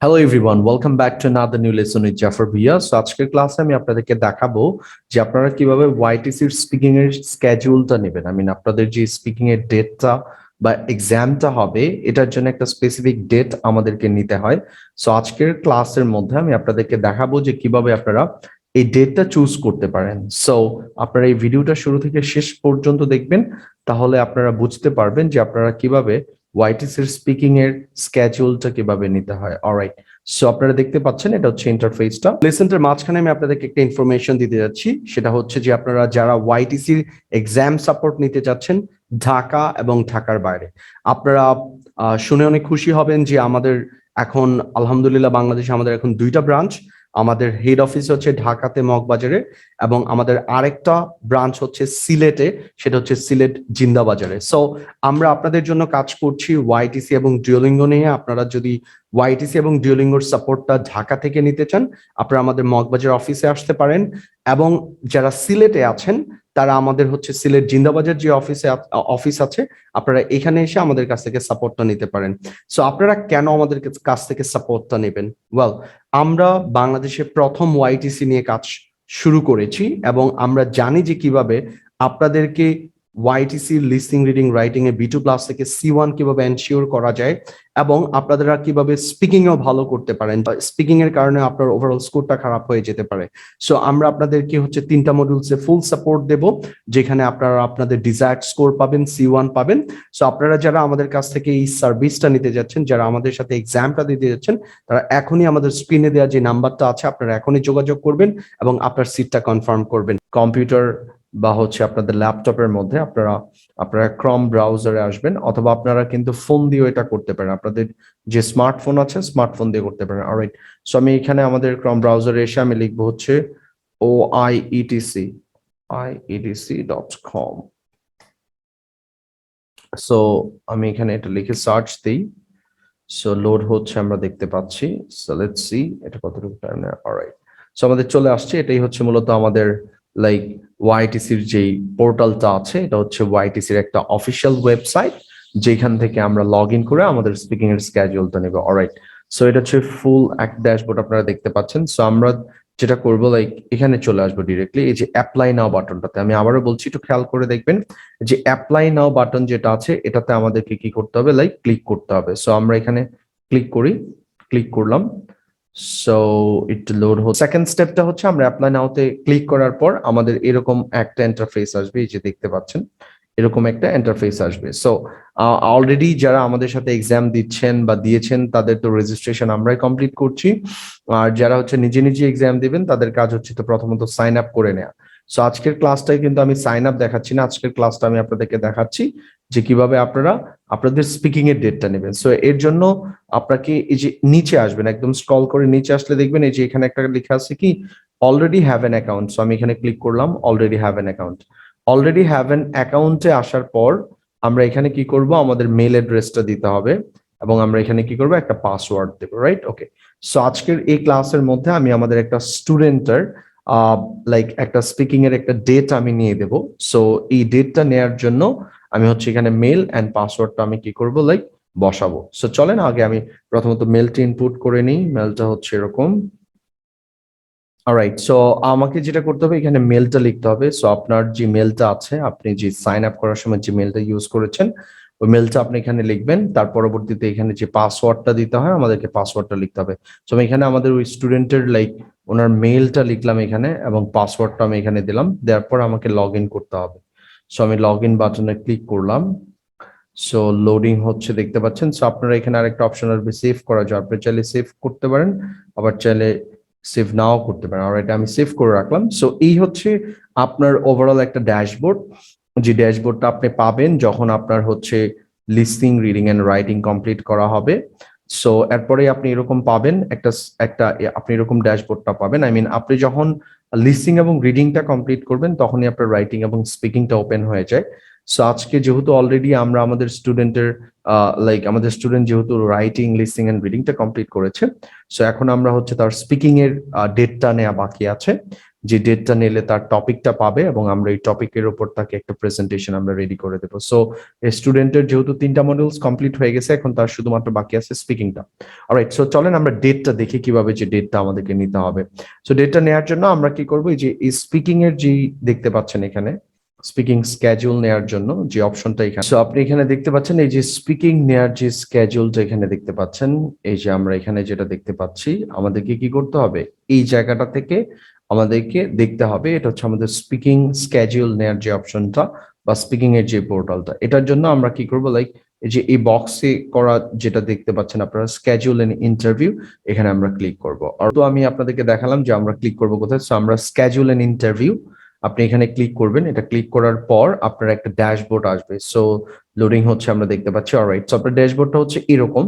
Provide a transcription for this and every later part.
Hello everyone, welcome back to another new lesson with Jafar ভিয়া। So আজকের ক্লাসে আমি আপনাদেরকে দেখাবো যে আপনারা কিভাবে ওয়াইটিসির স্পিকিং এর স্কেডিউলটা নেবেন। আপনাদের যে স্পিকিং এর ডেটটা বা এক্সামটা হবে, এটার জন্য একটা স্পেসিফিক ডেট আমাদেরকে নিতে হয়। সো আজকের ক্লাসের মধ্যে আমি আপনাদেরকে দেখাবো যে কিভাবে আপনারা এই ডেটটা চুজ করতে পারেন। সো আপনারা এই ভিডিওটা শুরু থেকে শেষ পর্যন্ত দেখবেন, তাহলে আপনারা বুঝতে পারবেন যে আপনারা কিভাবে ওয়াইটিসির স্পিকিং এর স্কেডিউলটা কিভাবে নিতে হয়। অলরাইট, সো আপনারা দেখতে পাচ্ছেন এটা হচ্ছে ইন্টারফেসটা। লেসনটার মাঝখানে আমি আপনাদেরকে একটা ইনফরমেশন দিতে যাচ্ছি, সেটা হচ্ছে যে আপনারা যারা ওয়াইটিসির এক্সাম সাপোর্ট নিতে চাচ্ছেন ঢাকা এবং ঢাকার বাইরে, আপনারা শুনে অনেক খুশি হবেন যে আমাদের এখন আলহামদুলিল্লাহ বাংলাদেশে আমাদের এখন 2টা ব্রাঞ্চ। আমাদের হেড অফিস হচ্ছে ঢাকাতে মগবাজারে, এবং আমাদের আরেকটা ব্রাঞ্চ হচ্ছে সিলেটে, সেটা হচ্ছে সিলেট জিন্দাবাজারে। সো আমরা আপনাদের জন্য কাজ করছি ওয়াইটিসি এবং ডুওলিঙ্গো নিয়ে। আপনারা যদি ওয়াইটিসি এবং ডুওলিঙ্গোর সাপোর্টটা ঢাকা থেকে নিতে চান, আপনারা আমাদের মগবাজার অফিসে আসতে পারেন, এবং যারা সিলেটে আছেন তারা আমাদের হচ্ছে সিলেট জিন্দাবাজার যে অফিস আছে, আপনারা এখানে এসে আমাদের কাছ থেকে সাপোর্টটা নিতে পারেন। সো আপনারা কেন আমাদের কাছ থেকে সাপোর্টটা নেবেন? ওয়েল, আমরা বাংলাদেশে প্রথম ওয়াইটিসি নিয়ে কাজ শুরু করেছি, এবং আমরা জানি যে কিভাবে আপনাদেরকে ওয়াইটিসি লিসনিং রিডিং রাইটিং এ B2 প্লাস থেকে C1 কিভাবে এনশিওর করা যায়, এবং আপনারা কিভাবে স্পিকিং এও ভালো করতে পারেন। স্পিকিং এর কারণে আপনার ওভারঅল স্কোরটা খারাপ হয়ে যেতে পারে। সো আমরা আপনাদেরকে হচ্ছে 3টা মডিউলসে ফুল সাপোর্ট দেব, যেখানে আপনারা আপনাদের ডিজায়ার্ড স্কোর পাবেন, C1 পাবেন। সো আপনারা যারা আমাদের কাছ থেকে এই সার্ভিসটা নিতে যাচ্ছেন, যারা আমাদের সাথে এক্সামটা দিতে যাচ্ছেন, তারা এখনই আমাদের স্ক্রিনে দেওয়া যে নাম্বারটা আছে আপনারা এখনই যোগাযোগ করবেন এবং আপনার সিটটা কনফার্ম করবেন। কম্পিউটার বা হচ্ছে আপনাদের ল্যাপটপের মধ্যে আপনারা ক্রম ব্রাউজারে আসবেন, অথবা আপনারা কিন্তু ফোন দিয়েও এটা করতে পারেন। আপনাদের যে স্মার্টফোন আছে স্মার্টফোন দিয়ে করতে পারেন। অলরাইট, সো আমি এখানে আমাদের ক্রম ব্রাউজারে এসে আমি লিখবো হচ্ছে OIETC.com। সো আমি এখানে এটা লিখে সার্চ দিই। সো লোড হচ্ছে, আমরা দেখতে পাচ্ছি। সো লেটস সি এটা কতটুকু টাইম নেয়। অলরাইট, সো আমাদের চলে আসছে। এটাই হচ্ছে মূলত আমাদের লাইক ওয়াইটিসির যেই পোর্টালটা আছে, এটা হচ্ছে ওয়াইটিসির একটা অফিসিয়াল ওয়েবসাইট, যেখান থেকে আমরা লগ ইন করে আমাদের স্পিকিং এর স্কেডিউলটা নেব। অলরাইট, সো এটা হচ্ছে ফুল এক ড্যাশবোর্ড আপনারা দেখতে পাচ্ছেন। সো আমরা যেটা করবো, লাইক এখানে চলে আসবো ডিরেক্টলি এই যে অ্যাপ্লাই নাও বাটনটাতে। আমি আবারও বলছি, একটু খেয়াল করে দেখবেন যে অ্যাপ্লাই নাও বাটন যেটা আছে, এটাতে আমাদেরকে কি করতে হবে, লাইক ক্লিক করতে হবে। সো আমরা এখানে ক্লিক করলাম। সো একটু লোড হচ্ছে। সেকেন্ড স্টেপটা হচ্ছে আমরা অ্যাপ্লাই নাওতে ক্লিক করার পর আমাদের এরকম একটা ইন্টারফেস আসবে, এই যে দেখতে পাচ্ছেন এরকম একটা ইন্টারফেস আসবে। সো অলরেডি যারা আমাদের সাথে এক্সাম দিচ্ছেন বা দিয়েছেন, তাদের তো রেজিস্ট্রেশন আমরাই কমপ্লিট করছি। আর যারা হচ্ছে নিজে নিজে এক্সাম দিবেন, তাদের কাজ হচ্ছে তো প্রথমত সাইন আপ করে নেওয়া। সো আজকের ক্লাসটাই কিন্তু আমি সাইন আপ দেখাচ্ছি না, আজকের ক্লাসটা আমি আপনাদেরকে দেখাচ্ছি যে কিভাবে আপনারা আপনাদের স্পিকিং এর ডেটটা নেবেন। সো এর জন্য আপনাকে এই যে নিচে আসবেন, একদম স্ক্রল করে নিচে আসলে দেখবেন এই যে এখানে একটা লেখা আছে কি already have an account. So আমি এখানে ক্লিক করলাম already have an account. Already have an অ্যাকাউন্টে আসার পর আমরা এখানে কি করব, আমাদের মেল অ্যাড্রেসটা দিতে হবে, এবং আমরা এখানে কি করব, একটা পাসওয়ার্ড দেব। রাইট, ওকে। সো আজকের এই ক্লাসের মধ্যে আমি আমাদের একটা স্টুডেন্টের লাইক একটা স্পিকিং এর একটা ডেট আমি নিয়ে দেব। সো এই ডেটটা নেয়ার জন্য আমি হচ্ছে এখানে মেল এন্ড পাসওয়ার্ডটা আমি কি করব, লাইক বসাবো। সো চলেন আগে আমি প্রথমত মেলটা ইনপুট করে নিই। মেলটা হচ্ছে এরকম। অলরাইট, সো আমাকে যেটা করতে হবে, এখানে মেলটা লিখতে হবে। সো আপনার যে মেলটা আছে, আপনি যে সাইন আপ করার সময় যে মেলটা ইউজ করেছেন, ওই মেলটা আপনি এখানে লিখবেন। তার পরবর্তীতে এখানে যে পাসওয়ার্ডটা দিতে হয়, আমাদেরকে পাসওয়ার্ডটা লিখতে হবে। সো আমি এখানে আমাদের ওই স্টুডেন্টের লাইক ওনার মেলটা লিখলাম এখানে, এবং পাসওয়ার্ডটা আমি এখানে দিলাম। দেওয়ার পর আমাকে লগ ইন করতে হবে। সো আমি লগ ইন বাটনে ক্লিক করলাম। সো লোডিং হচ্ছে, দেখতে পাচ্ছেন। সো আপনারা এখানে আরেকটা অপশন আসবে সেভ করা যায়, আপনি চাইলে সেভ করতে পারেন, আবার চাইলে সেভ নাও করতে পারেন। আর এটা আমি সেভ করে রাখলাম। সো এই হচ্ছে আপনার ওভারঅল একটা ড্যাশবোর্ড, যে ড্যাশবোর্ডটা আপনি পাবেন যখন আপনার হচ্ছে listening reading and writing complete করা হবে। সো এরপরে আপনি এরকম পাবেন একটা একটা আপনি এরকম ড্যাশবোর্ডটা পাবেন। আপনি যখন লিসনিং এবং রিডিংটা কমপ্লিট করবেন, তখনই আপনার রাইটিং এবং স্পিকিংটা ওপেন হয়ে যায়। সো আজকে যেহেতু অলরেডি আমরা আমাদের স্টুডেন্টের লাইক আমাদের স্টুডেন্ট যেহেতু রাইটিং লিসনিং এন্ড রিডিংটা কমপ্লিট করেছে, সো এখন আমরা হচ্ছে তার স্পিকিং এর ডেটটা নেওয়া বাকি আছে, যে ডেটটা নিলে তার টপিকটা পাবে এবং আমরা এই টপিকের উপর তাকে একটা প্রেজেন্টেশন আমরা রেডি করে দেবো। সো স্টুডেন্টের যেহেতু 3টা মডিউলস কমপ্লিট হয়ে গেছে, এখন তার শুধুমাত্র বাকি আছে স্পিকিংটা। অলরাইট, সো চলেন আমরা ডেটটা দেখি কিভাবে যে ডেটটা আমাদেরকে নিতে হবে। সো ডেটটা নেওয়ার জন্য আমরা কি করবো, এই যে স্পিকিং এর যে দেখতে পাচ্ছেন এখানে স্পিকিং স্কেজুল নেয়ার জন্য যে অপশনটা এখানে, সো আপনি এখানে দেখতে পাচ্ছেন এই যে স্পিকিং নেয়ার যে স্কেজুলটা এখানে দেখতে পাচ্ছেন, এই যে আমরা এখানে যেটা দেখতে পাচ্ছি, আমাদেরকে কি করতে হবে, এই জায়গাটা থেকে আমাদেরকে দেখতে হবে, এটা হচ্ছে আমাদের স্পিকিং স্কেজুল নেয়ার যে অপশনটা বা স্পিকিং এর যে পোর্টালটা। এটার জন্য আমরা কি করব, লাইক এই যে এই বক্সে করা যেটা দেখতে পাচ্ছেন আপনারা স্কেজুল এন্ড ইন্টারভিউ, এখানে আমরা ক্লিক করব। আর তো আমি আপনাদেরকে দেখালাম যে আমরা ক্লিক করব কোথায়, সো আমরা স্কেজুল এন্ড ইন্টারভিউ, আপনি এখানে ক্লিক করবেন। এটা ক্লিক করার পর আপনার একটা ড্যাশবোর্ড আসবে। সো লোডিং হচ্ছে, আমরা দেখতে পাচ্ছি। অলরাইট, সো আপনার ড্যাশবোর্ডটা হচ্ছে এরকম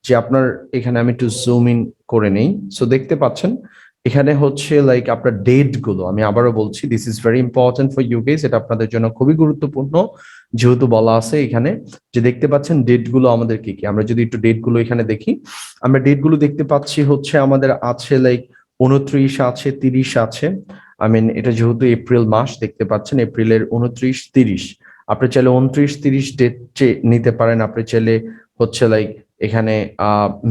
যে আপনার এখানে আমি একটু জুম ইন করে নেই। সো দেখতে পাচ্ছেন এখানে হচ্ছে লাইক আপনার ডেট গুলো, আমি আবারও বলছি this is very important for you guys, এটা আপনাদের জন্য খুবই গুরুত্বপূর্ণ, যেহেতু বলা আছে এখানে যে দেখতে পাচ্ছেন ডেট গুলো আমাদের কি কি। আমরা যদি একটু ডেট গুলো এখানে দেখি, আমরা ডেট গুলো দেখতে পাচ্ছি হচ্ছে আমাদের আছে লাইক 29 আছে, 30 আছে। এটা যেহেতু এপ্রিল মাস, দেখতে পাচ্ছেন এপ্রিলের 29, 30। আপনি চাইলে 29, 30 ডেট নিতে পারেন। আপনি চাইলে হচ্ছে লাইক এখানে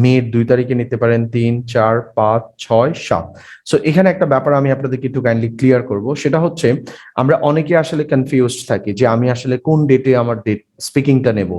মের 2 তারিখে নিতে পারেন, 3, 4, 5, 6, 7। সো এখানে একটা ব্যাপার আমি আপনাদেরকে একটু কাইন্ডলি ক্লিয়ার করব, সেটা হচ্ছে আমরা অনেকে আসলে কনফিউজড থাকি যে আমি আসলে কোন ডেটে আমার ডেট স্পিকিংটা নেব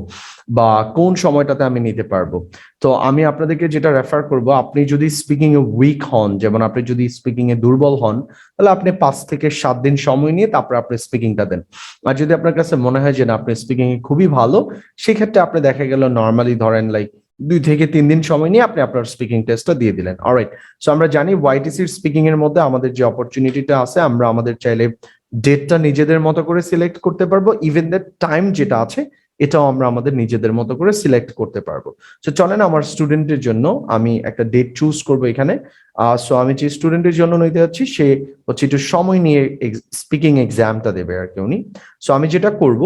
বা কোন সময়টাতে আমি নিতে পারবো। তো আমি আপনাদেরকে যেটা রেফার করব, আপনি যদি স্পিকিং এ উইক হন, যেমন আপনি যদি স্পিকিং এ দুর্বল হন, তাহলে আপনি 5 থেকে 7 দিন সময় নিয়ে তারপর আপনি স্পিকিংটা দেন। আর যদি আপনার কাছে মনে হয় যে না আপনি স্পিকিং এ খুবই ভালো, সেক্ষেত্রে আপনি দেখা গেল নর্মালি ধরেন লাইক 2 থেকে 3 দিন সময় নিয়ে আপনি আপনার স্পিকিং টেস্টটা দিয়ে দিলেন। অলরাইট, সো আমরা জানি ওয়াইটিসির স্পিকিং এর মধ্যে আমাদের যে অপরচুনিটিটা আছে, আমরা আমাদের চাইলে ডেটটা নিজেদের মতো করে সিলেক্ট করতে পারবো, ইভেন দ্য টাইম যেটা আছে এটাও আমরা আমাদের নিজেদের মতো করে সিলেক্ট করতে পারবো। সো চলেন আমার স্টুডেন্টের জন্য আমি একটা ডেট চুজ করব এখানে। সো আমি যে স্টুডেন্টের জন্য নিতে যাচ্ছি সে হচ্ছে একটু সময় নিয়ে স্পিকিং এক্সামটা দেবে আর কি উনি। সো আমি যেটা করব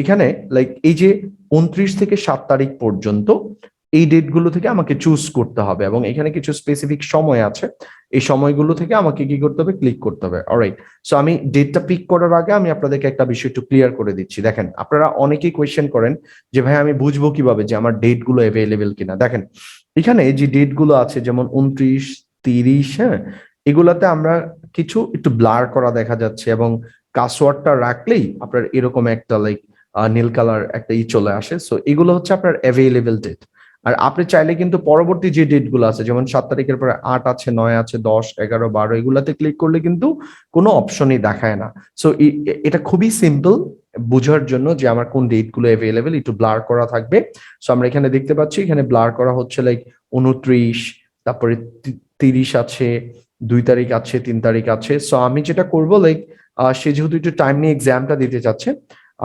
এখানে লাইক এই যে 29 থেকে 7 তারিখ পর্যন্ত এই ডেটগুলো থেকে আমাকে চুজ করতে হবে এবং এখানে কিছু স্পেসিফিক সময় আছে, এই সময়গুলো থেকে আমাকে কি করতে হবে, ক্লিক করতে হবে। অলরাইট, সো আমি ডেটটা পিক করার আগে আমি আপনাদেরকে একটা বিষয় একটু ক্লিয়ার করে দিচ্ছি। দেখেন, আপনারা অনেকেই কোয়েশ্চেন করেন যে ভাই আমি বুঝবো কিভাবে যে আমার ডেটগুলো অ্যাভেলেবেল কিনা। দেখেন এখানে যে ডেটগুলো আছে যেমন 29, 30, হ্যাঁ, এগুলাতে আমরা কিছু একটু ব্লার করা দেখা যাচ্ছে এবং কাসওয়ার্ডটা রাখলেই আপনার এরকম একটা লাইক নীল কালার একটা চলে আসে। সো এগুলো হচ্ছে আপনার অ্যাভেলেবেল ডেট। আর আপনি চাইলে কিন্তু পরবর্তী যে ডেট গুলো আছে যেমন 7 তারিখের পরে 8 আছে, 9 আছে, 10, 11, 12 এগুলাতে ক্লিক করলে কিন্তু কোনো অপশনই দেখায় না। সো এটা খুবই সিম্পল বোঝার জন্য যে আমার কোন ডেট গুলো অ্যাভেলেবেল, একটু ব্লার করা থাকবে। সো আমরা এখানে দেখতে পাচ্ছি এখানে ব্লার করা হচ্ছে লাইক 29, তারপরে 30 আছে, 2 তারিখ আছে, 3 তারিখ আছে। সো আমি যেটা করব লাইক সে যেহেতু একটু টাইম নিয়ে এক্সামটা দিতে চাচ্ছে,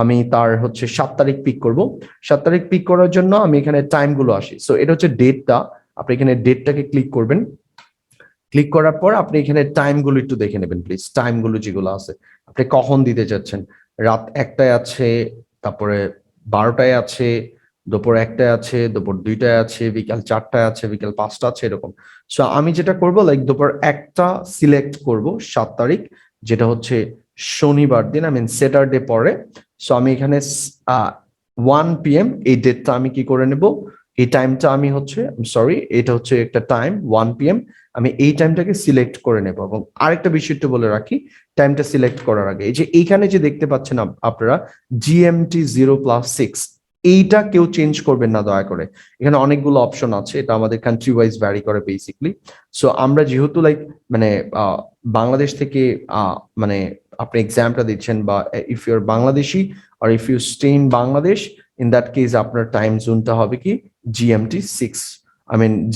আমি তার হচ্ছে 7 তারিখ পিক করব। 7 তারিখ পিক করার জন্য আমি এখানে টাইম গুলো আসি। সো এটা হচ্ছে ডেটটা, আপনি এখানে ডেটটাকে ক্লিক করবেন। ক্লিক করার পর আপনি এখানে টাইম গুলো একটু দেখে নেবেন প্লিজ, টাইম গুলো যেগুলো আছে আপনি কখন দিতে চাচ্ছেন। রাত 1টায় আছে, তারপরে 12টায় আছে, দুপুর 1টায় আছে, দুপুর 2টায় আছে, বিকাল 4টায় আছে, বিকাল 5টা আছে, এরকম। সো আমি যেটা করব লাইক দুপুর 1টা সিলেক্ট করব, 7 তারিখ, যেটা হচ্ছে শনিবার দিন, স্যাটারডে পরে। সো আমি এখানে 1 PM এই ডেটটা আমি কি করে নেব, এই টাইমটা আমি হচ্ছে সরি, এটা হচ্ছে একটা টাইম 1 PM, আমি এই টাইমটাকে সিলেক্ট করে নেব। এবং আরেকটা বিষয় একটু বলে রাখি, টাইমটা সিলেক্ট করার আগে এই যে এইখানে যে দেখতে পাচ্ছেন আপনারা GMT 0+6, এইটা কেউ চেঞ্জ করবেন না দয়া করে। এখানে অনেকগুলো অপশন আছে, এটা আমাদের কান্ট্রি ওয়াইজ ভ্যারি করে বেসিকলি। সো আমরা যেহেতু লাইক বাংলাদেশ থেকে মানে আপনি এক্সামটা দিচ্ছেন, বা ইফ ইউ আর বাংলাদেশি আর if you stay in Bangladesh, in that case আপনার টাইম জোনটা হবে কি GMT 6,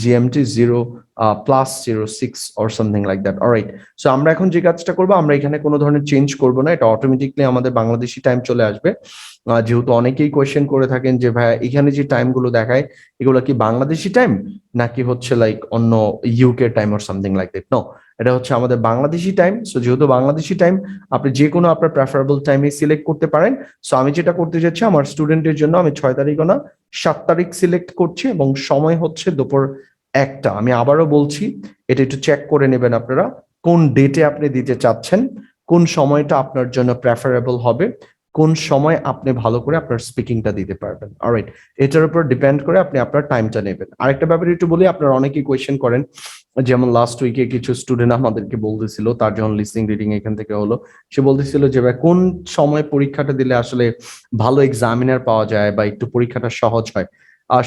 GMT 0+06 or something like that. Alright, so আমরা এখন যে কাজটা করবো, আমরা এখানে কোনো ধরনের চেঞ্জ করবো না, এটা অটোমেটিকলি আমাদের বাংলাদেশি টাইম চলে আসবে। যেহেতু অনেকেই কোয়েশ্চেন করে থাকেন যে ভাইয়া এখানে যে টাইম গুলো দেখায় এগুলো কি বাংলাদেশি টাইম নাকি হচ্ছে লাইক অন্য UK time or something like that. No, এটা হচ্ছে আমাদের বাংলাদেশি টাইম। সো যেহেতু বাংলাদেশি টাইম, আপনি যে কোনো আপনার প্রেফারেবল টাইমে সিলেক্ট করতে পারেন। সো আমি যেটা করতে যাচ্ছি আমার স্টুডেন্টের জন্য, আমি 6 তারিখ না 7 তারিখ সিলেক্ট করছি এবং সময় হচ্ছে দুপুর 1টা। আমি আবারও বলছি, এটা একটু চেক করে নেবেন আপনারা, কোন ডেটে আপনি দিতে চাচ্ছেন, কোন সময়টা আপনার জন্য প্রেফারেবল হবে, কোন সময় আপনি ভালো করে আপনার স্পিকিংটা দিতে পারবেন। অলরাইট, এটার উপর ডিপেন্ড করে আপনি আপনার টাইমটা নেবেন। আরেকটা ব্যাপারে একটু বলি, আপনারা অনেকেই কোয়েশ্চেন করেন, যেমন লাস্ট উইকে কিছু স্টুডেন্ট আমাদেরকে বলতেছিল, তার যখন লিসনিং রিডিং এখান থেকে হলো, সে বলতেছিল যে ভাই কোন সময় পরীক্ষাটা দিলে আসলে ভালো এক্সামিনার পাওয়া যায় বা একটু পরীক্ষাটা সহজ হয়।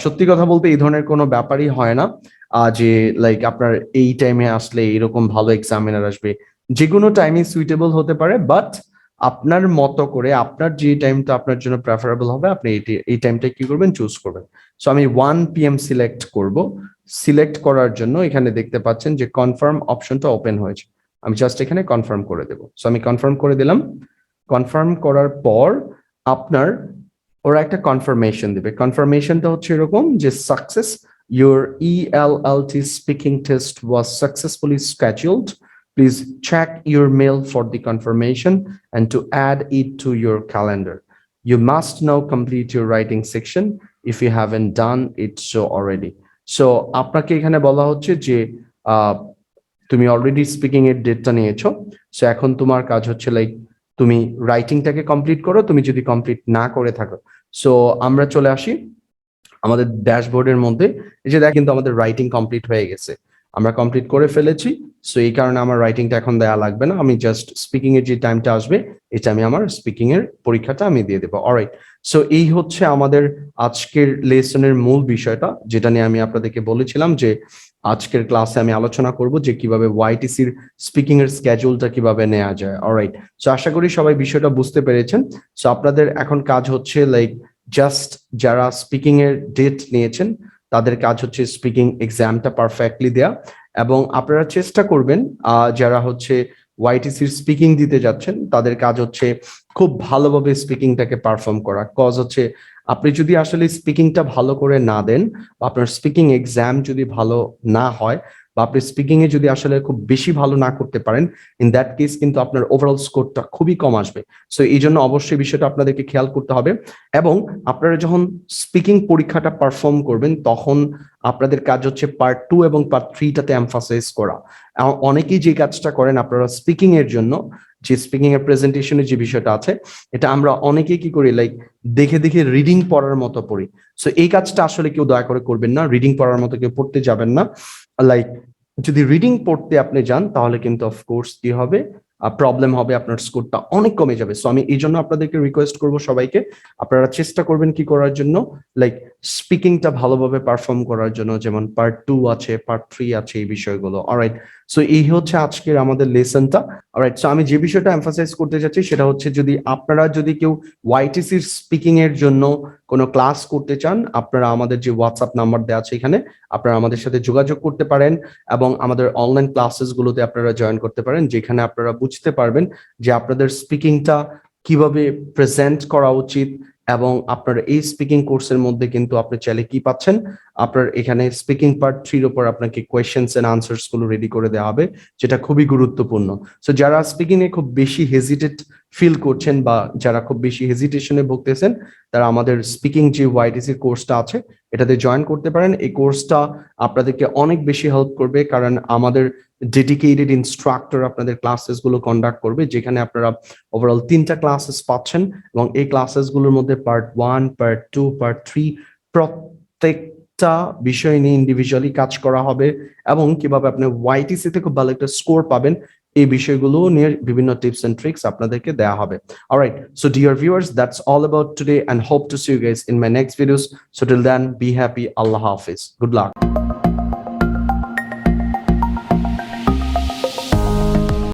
সত্যি কথা বলতে এই ধরনের কোনো ব্যাপারই হয় না, যে লাইক আপনার এই টাইমে আসলে এরকম ভালো এক্সামিনার আসবে। যে কোনো টাইমই সুইটেবল হতে পারে, বাট আপনার মতো করে আপনার যে টাইমটা আপনার জন্য প্রেফারেবল হবে আপনি এই টাইমটা কি করবেন, চুজ করবেন। সো আমি 1 PM সিলেক্ট করব। সিলেক্ট করার জন্য এখানে দেখতে পাচ্ছেন যে কনফার্ম অপশনটা ওপেন হয়েছে, আমি জাস্ট এখানে কনফার্ম করে দেব। সো আমি কনফার্ম করে দিলাম। কনফার্ম করার পর আপনার ওরা একটা কনফার্মেশন দিবে। কনফার্মেশনটা হচ্ছে এরকম যে success, your ELLT speaking test was successfully scheduled. Please check your mail for the confirmation and to add it to your calendar. You must now complete your writing section if you haven't done it so already. So আপনাকে এখানে বলা হচ্ছে যে তুমি already speaking এর ডেটটা নিয়েছো, so এখন তোমার কাজ হচ্ছে লাইক তুমি রাইটিংটাকে কমপ্লিট করো, তুমি যদি কমপ্লিট না করে থাকো। সো আমরা চলে আসি আমাদের ড্যাশবোর্ডের মধ্যে, এই যে দেখ কিন্তু আমাদের রাইটিং কমপ্লিট হয়ে গেছে, আমরা কমপ্লিট করে ফেলেছি। সো এই কারণে আমার রাইটিংটা এখন দেয়া লাগবে না, আমি জাস্ট স্পিকিং এর যে টাইমটা আসবে এটা আমি আমার স্পিকিং এর পরীক্ষাটা আমি দিয়ে দেবো। অলরাইট, সো এই হচ্ছে আমাদের আজকের লেসনের মূল বিষয়টা, যেটা নিয়ে আমি আপনাদেরকে বলেছিলাম যে আজকের ক্লাসে আমি আলোচনা করব যে কিভাবে ওয়াইটিসির স্পিকিং এর স্কেজুলটা কিভাবে নেওয়া যায়। অলরাইট, সো আশা করি সবাই বিষয়টা বুঝতে পেরেছেন। সো আপনাদের এখন কাজ হচ্ছে লাইক জাস্ট যারা স্পিকিং এর ডেট নিয়েছেন তাদের কাজ হচ্ছে স্পিকিং এক্সামটা পারফেক্টলি দেয়া, এবং আপনারা চেষ্টা করবেন যারা হচ্ছে ওয়াইটিসির স্পিকিং দিতে যাচ্ছেন তাদের কাজ হচ্ছে খুব ভালোভাবে স্পিকিংটাকে পারফর্ম করা। কজ হচ্ছে আপনি যদি আসলে স্পিকিংটা ভালো করে না দেন, বা আপনার স্পিকিং এক্সাম যদি ভালো না হয়, বা আপনি স্পিকিং এ যদি আসলে খুব বেশি ভালো না করতে পারেন, ইন দ্যাট কেস কিন্তু আপনার ওভারঅল স্কোরটা খুবই কম আসবে। সো এই জন্য অবশ্যই বিষয়টা আপনাদেরকে খেয়াল করতে হবে, এবং আপনারা যখন স্পিকিং পরীক্ষাটা পারফর্ম করবেন তখন আপনাদের কাজ হচ্ছে পার্ট 2 এবং পার্ট 3টাতে এমফাসাইজ করা। অনেকেই যে কাজটা করেন আপনারা স্পিকিং এর জন্য, যে স্পিকিং এর প্রেজেন্টেশনের যে বিষয়টা আছে, এটা আমরা অনেকেই কি করি লাইক দেখে দেখে রিডিং পড়ার মতো পড়ি। সো এই কাজটা আসলে কেউ দয়া করে করবেন না, রিডিং পড়ার মতো কেউ পড়তে যাবেন না। লাইক যদি রিডিং পড়তে আপনি যান তাহলে কিন্তু অফকোর্স কি হবে, প্রবলেম হবে, আপনার স্কোরটা অনেক কমে যাবে। সো আমি এই জন্য আপনাদেরকে রিকোয়েস্ট করবো সবাইকে, আপনারা চেষ্টা করবেন কি করার জন্য, লাইক স্পিকিংটা ভালোভাবে পারফর্ম করার জন্য, যেমন পার্ট 2 আছে, পার্ট 3 আছে, এই বিষয়গুলো। অলরাইট, সো এই হচ্ছে আজকের আমাদের লেসনটা। অলরাইট, সো আমি যে বিষয়টা এমফাসাইজ করতে চাচ্ছি সেটা হচ্ছে যদি আপনারা যদি কেউ ওয়াইটিসির স্পিকিং এর জন্য কোনো ক্লাস করতে চান, আপনারা আমাদের যে হোয়াটসঅ্যাপ নাম্বার দেওয়া আছে এখানে আপনারা আমাদের সাথে যোগাযোগ করতে পারেন, এবং আমাদের অনলাইন ক্লাসেস গুলোতে আপনারা জয়েন করতে পারেন, যেখানে আপনারা বুঝতে পারবেন যে আপনাদের স্পিকিংটা কিভাবে প্রেজেন্ট করা উচিত। এবং আপনার এই স্পিকিং কোর্সের মধ্যে কিন্তু আপনি চাইলে কি পাচ্ছেন, আপনার এখানে স্পিকিং পার্ট 3 এর উপর আপনাকে কোয়েশ্চেন্স এন্ড আনসার্স গুলো রেডি করে দেওয়া হবে, যেটা খুবই গুরুত্বপূর্ণ। সো যারা স্পিকিং এ খুব বেশি হেজিটেট ফিল করছেন বা যারা খুব বেশি হেজিটেশনে ভুগতেছেন, তারা আমাদের স্পিকিং যে ওয়াইটিসি কোর্সটা আছে এটাতে জয়েন করতে পারেন। এই কোর্সটা আপনাদেরকে অনেক বেশি হেল্প করবে, কারণ আমাদের ডেডিকেটেড ইনস্ট্রাক্টর আপনাদের ক্লাসেস গুলো কন্ডাক্ট করবে, যেখানে আপনারা ওভারঅল 3টা ক্লাসেস পাচ্ছেন, এবং এই ক্লাসেস গুলোর মধ্যে পার্ট 1, পার্ট 2, পার্ট 3 প্রত্যেকটা বিষয় নিয়ে ইন্ডিভিজুয়ালি কাজ করা হবে, এবং কিভাবে আপনি ওয়াইটিসি তে খুব ভালো একটা স্কোর পাবেন এই বিষয়গুলো নিয়ে বিভিন্ন টিপস এন্ড ট্রিক্স আপনাদেরকে দেওয়া হবে। Alright, so dear viewers, that's all about today, and hope to see you guys in my next videos. So till then, be happy. Allah Hafiz. Good luck.